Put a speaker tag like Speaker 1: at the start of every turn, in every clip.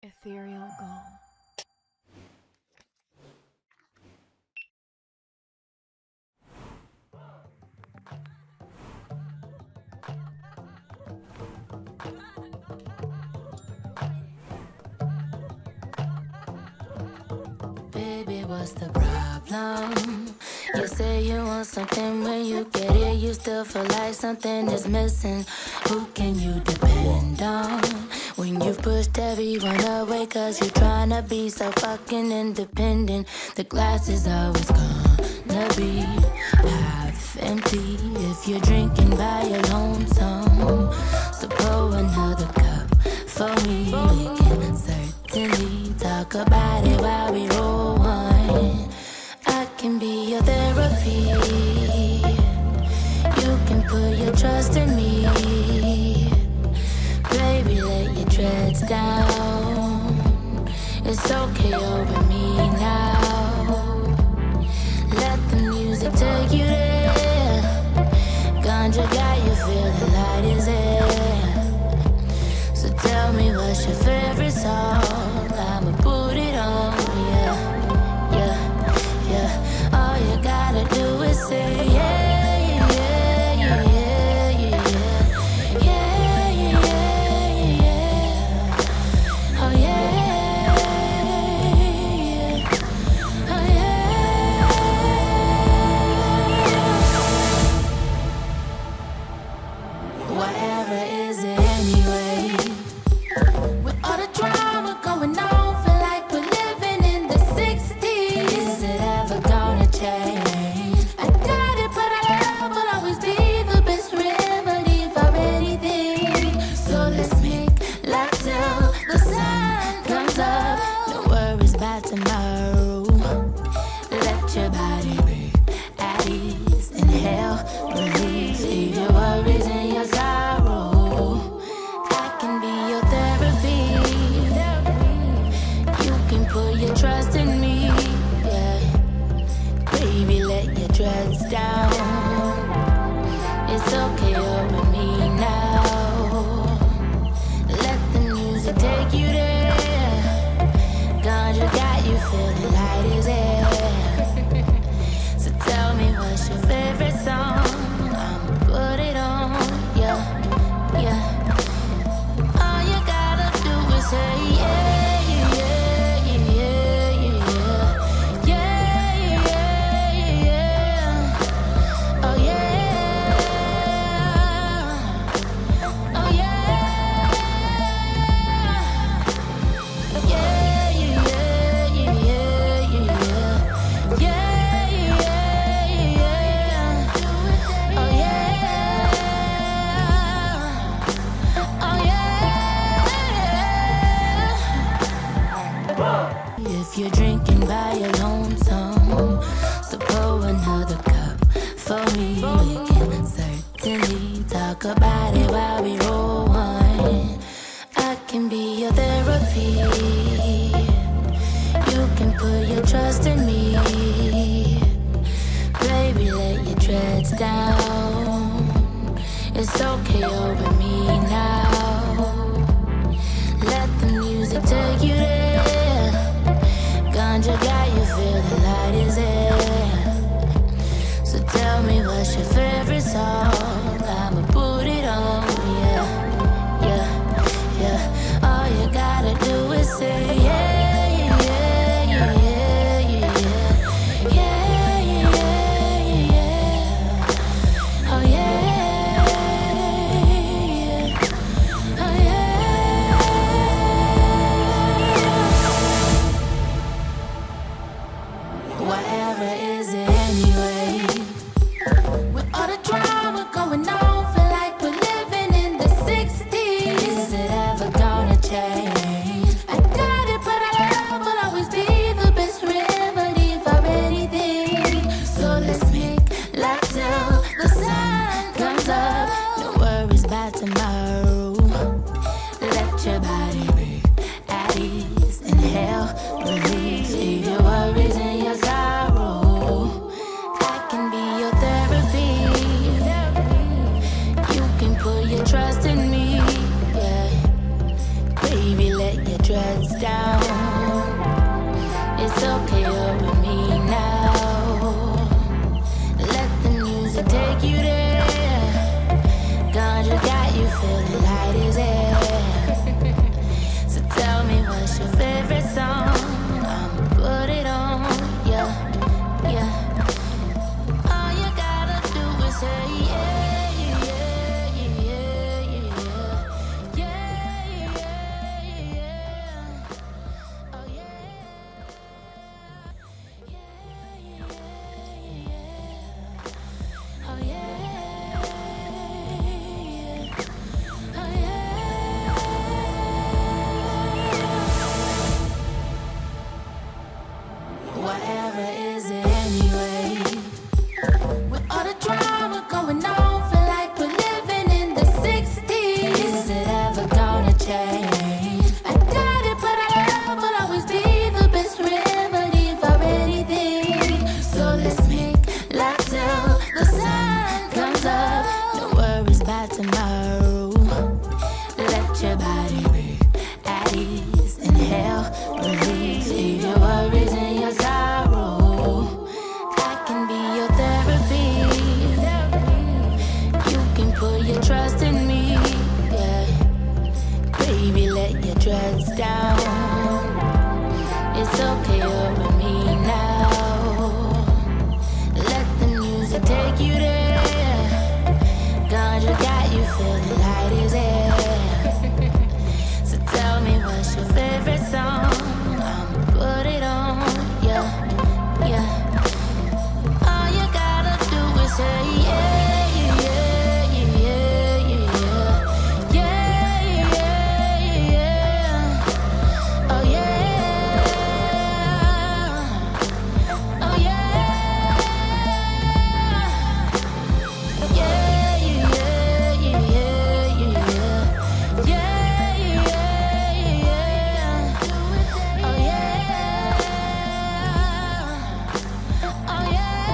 Speaker 1: Ethereal Gull.
Speaker 2: Baby, what's the problem? You say you want something, when you get it, you still feel like something is missing. Who can you depend on when you've pushed everyone away? Cause you're trying to be so fucking independent. The glass is always gonna be half empty if you're drinking by your lonesome. So pour another cup for me. We can certainly talk about it while we roll one. I can be your therapy. You can put your trust in me. Baby, let your dreads down. It's okay over me now. Let the music take you there. Ganja got you feeling light as air. So tell me what's your favorite song. I'ma put it on, yeah, yeah, yeah. All you gotta do is say yeah, yeah, yeah, yeah, yeah, yeah, yeah, yeah, yeah. Oh yeah, oh yeah. Whatever is it anyway? With all the drama going on, feel like we're living in the 60s. Is it ever gonna change? I doubt it, but our love will always be the best remedy for anything. So let's make love till the sun comes up. No worries about tomorrow. Let your body be at ease. Inhale, release. Leave your worries and your sorrow. I can be your therapy. You can put your trust in me, yeah. Baby, let your dreads down. It's okay over me now. Let the music take you there. Ganja got you feeling light as air. So tell me what's your favorite song. I'ma put it on, yeah, yeah. All you gotta do is say yeah, yeah, yeah, yeah, yeah, yeah, yeah, yeah. Oh yeah, oh yeah, yeah, yeah, yeah, yeah, yeah, yeah, yeah, yeah. Oh yeah, oh yeah. If you're drinking by your lonesome, so pour another cup for me. We can certainly talk about it while we roll one. I can be your therapy. You can put your trust in me. Baby, let your dreads down. It's okay over me now. Let the music take you there. Ganja got you feeling light as air. So tell me what's your favorite song. I'ma put it on, yeah, yeah, yeah. All you gotta do is say yeah, yeah, yeah, yeah, yeah, yeah, yeah, yeah, yeah. Oh yeah, oh yeah. dreads down. It's okay over me now. Let the music take you there. Ganja got you feeling light as air. So tell me what's your favorite song? I'ma put it on, yeah, yeah. All you gotta do is say yeah, yeah, yeah, yeah, yeah, yeah, yeah, yeah. Oh yeah, yeah, yeah, yeah. Oh yeah, oh yeah. Whatever is it anyway? With all the drama going on, feel like we're living in the 60s. Is it ever gonna change? I doubt it, but our love will always be the best remedy for anything. So let's make love till the sun comes up. No worries about tomorrow. Let your body be at ease. Inhale, release. Leave your worries and your sorrow. I can be your therapy. You can put your trust in me, yeah. Baby, let your dreads down. It's okay over me now. Let the music take you there. Ganja got you feeling light as air. So tell me what's your favorite song? I'ma put it on, yeah, yeah. All you gotta do is say yeah, yeah, yeah, yeah, yeah, yeah, yeah, yeah. Oh yeah, oh yeah, yeah, yeah, yeah, yeah, yeah, yeah, yeah. Oh yeah, oh yeah.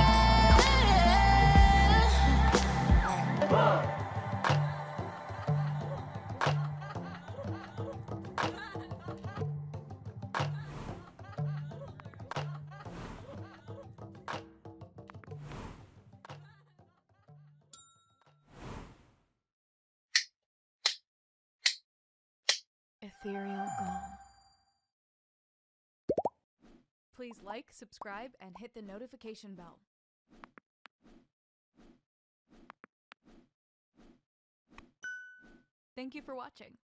Speaker 1: Ethereal Gull. Please like, subscribe, and hit the notification bell. Thank you for watching.